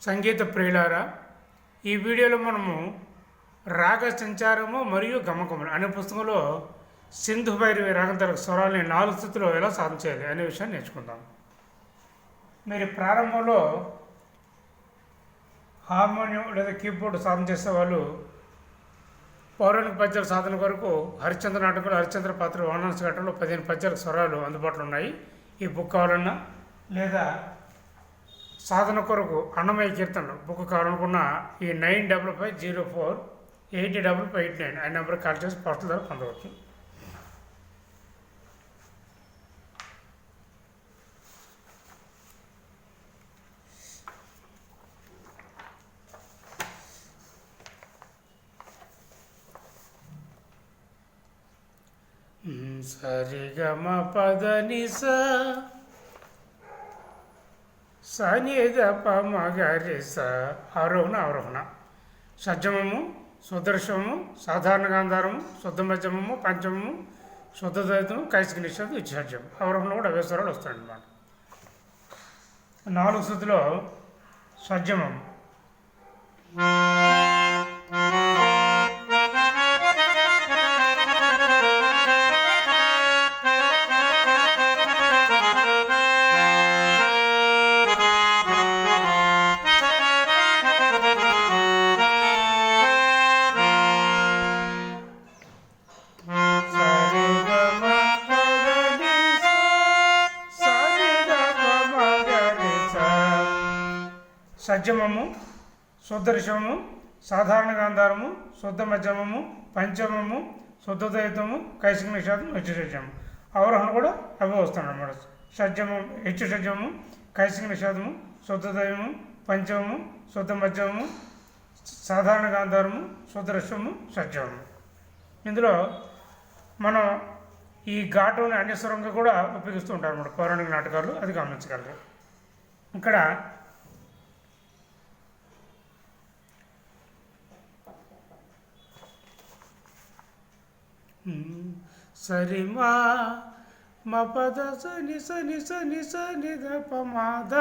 సంగీత ప్రియులారా, ఈ వీడియోలో మనము రాగ సంచారము మరియు గమకములు అనే పుస్తకంలో సింధు భైరవి రాగం తరగతి స్వరాలని 4 స్థితిలో ఎలా సాధన చేయాలి అనే విషయాన్ని నేర్చుకుందాం. మీరు ప్రారంభంలో హార్మోనియం లేదా కీబోర్డు సాధన చేసే వాళ్ళు పౌరాణిక పద్యాల సాధన కొరకు హరిశ్చంద్ర నాటకంలో హరిశ్చంద్ర పాత్ర వారణాసి ఘట్టంలో 15 పద్యాల స్వరాలు అందుబాటులో ఉన్నాయి. ఈ బుక్ కావాలన్నా లేదా సాధన కొరకు అన్నమయ్య కీర్తనలు బుక్ కావాలనుకున్న ఈ 9550480589 ఆ నెంబర్కి కాల్ చేసి పోస్టల్ ద్వారా పొందవచ్చు. సరిగమ పదని సనిద పమగరి ఆరోహణ అవరోహణ. షడ్జమము, సుదర్శనము, సాధారణ గాంధారము, శుద్ధ మధ్యమము, పంచమము, శుద్ధ ద్వైతము, కైసిక నిషేధం, విచ్ఛేద్యం. అవరోహణ కూడా అవే స్వరాలు వస్తాయన్నమాట. 4 శృతిలో షడ్జమము షడ్జమము, శుద్ధరిషము, సాధారణ గాంధారము, శుద్ధ మధ్యమము, పంచమము, శుద్ధ ద్వైతము, కైసిక నిషేధం, విచ్ఛేద్యము. అవరోహణ కూడా అవే వస్తాయి అన్నమాట. షడ్జమము, హెచ్చు షడ్జమము, కైసిక నిషేధము, శుద్ధ ద్వైతము, పంచమము, శుద్ధ మధ్యమము, సాధారణ గాంధారము, శుద్ధరిషము, షడ్జమము. ఇందులో మనం ఈ ఘాటుని అన్యస్వరంగా కూడా ఉపయోగిస్తూ ఉంటారు అన్నమాట పౌరాణిక నాటకాలు. అది గమనించగలరు. ఇక్కడ సరిమా మపద సని సని సని సని ద పమాద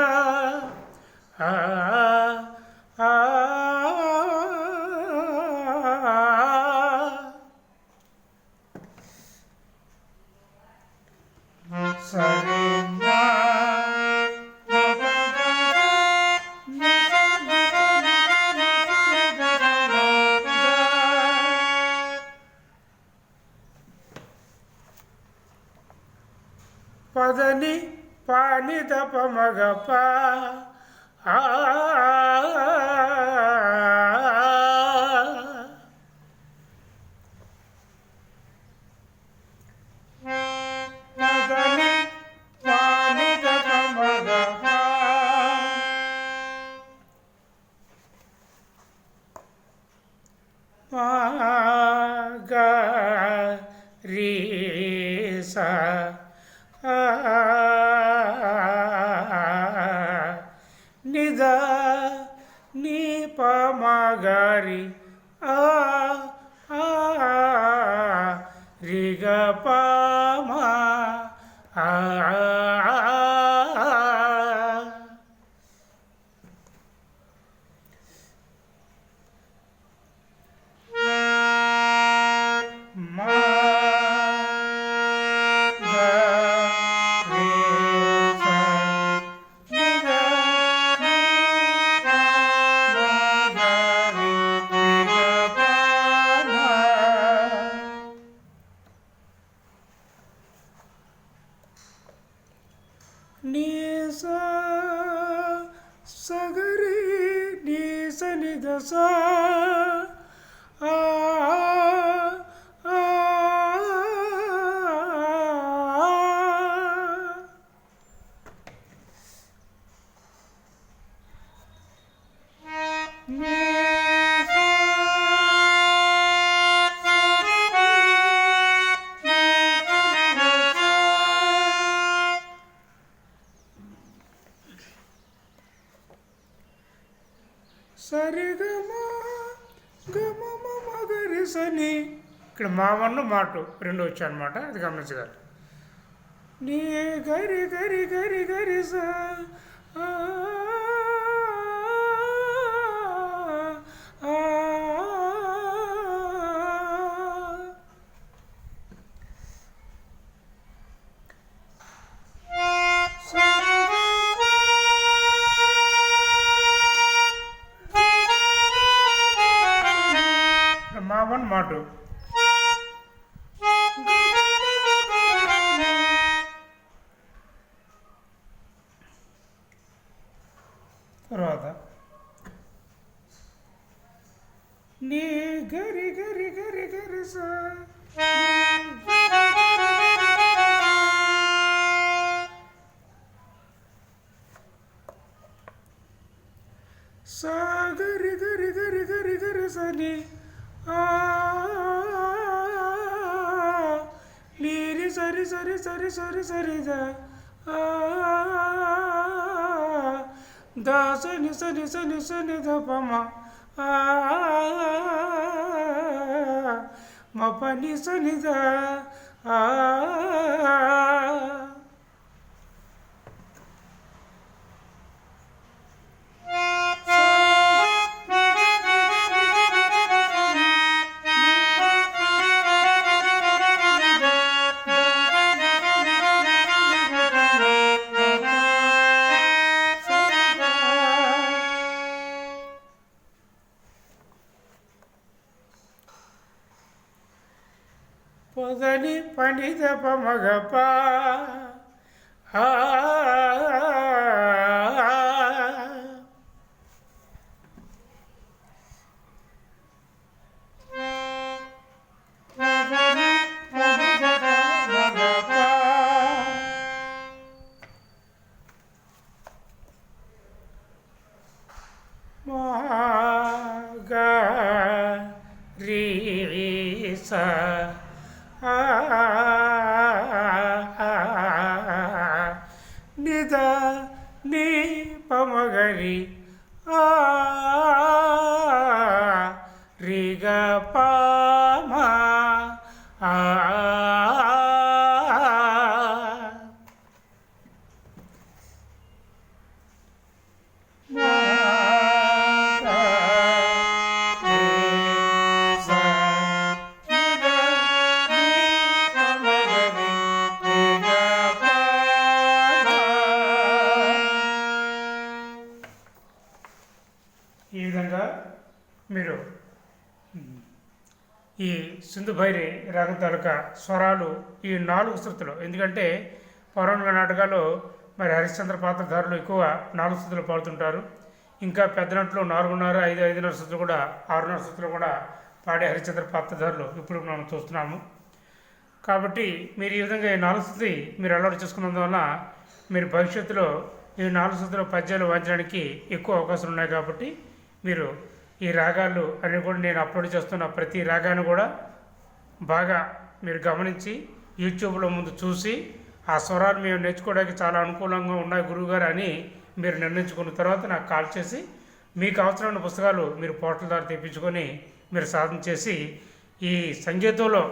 సరిమా పదని పాని దప మగప పదని పాని దప మగప రీ సా నిద నీ పమగరి రిగ పమ నీస సగరి నీస నిదస సరిగమ గమ మగరి సని. ఇక్కడ మామన్ను మాటు రెండు వచ్చాయి అన్నమాట. అది గమనించగలరు. నీ గరి గరి గరి గరి స తర్వాత నీ గరి గరి గరి గరి సా గరి గరి గరి గరి గరి సని నీరి సరి సరి సరి సరి సరి దాసని సని సని సని దపమ మ పని సని ద పొదని పని దప మగప నిద నీ పమగరి రిగ పామ ఈ విధంగా మీరు ఈ సింధు భైరి రాగం తాలూకా స్వరాలు ఈ 4 శృతులు, ఎందుకంటే పౌరాణిక నాటకాలు మరి హరిశ్చంద్ర పాత్రధారులు ఎక్కువ 4 శృతులు పాడుతుంటారు. ఇంకా పెద్దనట్లు 4.5, 5.5 శృతులు కూడా 6.5 శృతులు కూడా పాడే హరిశ్చంద్ర పాత్రధారులు ఇప్పుడు మనం చూస్తున్నాము. కాబట్టి మీరు ఈ విధంగా ఈ 4 శృతి మీరు అలవాటు చేసుకున్నందువల్ల మీరు భవిష్యత్తులో ఈ 4 శృతుల పద్యాలు వాయించడానికి ఎక్కువ అవకాశాలు ఉన్నాయి. కాబట్టి మీరు ఈ రాగాలు అన్నీ కూడా నేను అప్లోడ్ చేస్తున్న ప్రతి రాగాన్ని కూడా బాగా మీరు గమనించి యూట్యూబ్లో ముందు చూసి ఆ స్వరాలు మేము నేర్చుకోవడానికి చాలా అనుకూలంగా ఉన్నాయి గురువుగారు అని మీరు నిర్ణయించుకున్న తర్వాత నాకు కాల్ చేసి మీకు అవసరమైన పుస్తకాలు మీరు పోర్టల్ ద్వారా తెప్పించుకొని మీరు సాధన చేసి ఈ సంగీతంలో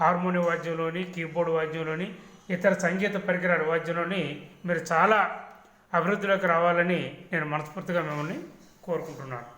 హార్మోనియం వాద్యంలోని, కీబోర్డ్ వాద్యంలోని, ఇతర సంగీత పరికరాల వాద్యంలోని మీరు చాలా అభివృద్ధిలోకి రావాలని నేను మనస్ఫూర్తిగా మిమ్మల్ని కోరుకుంటున్నాను.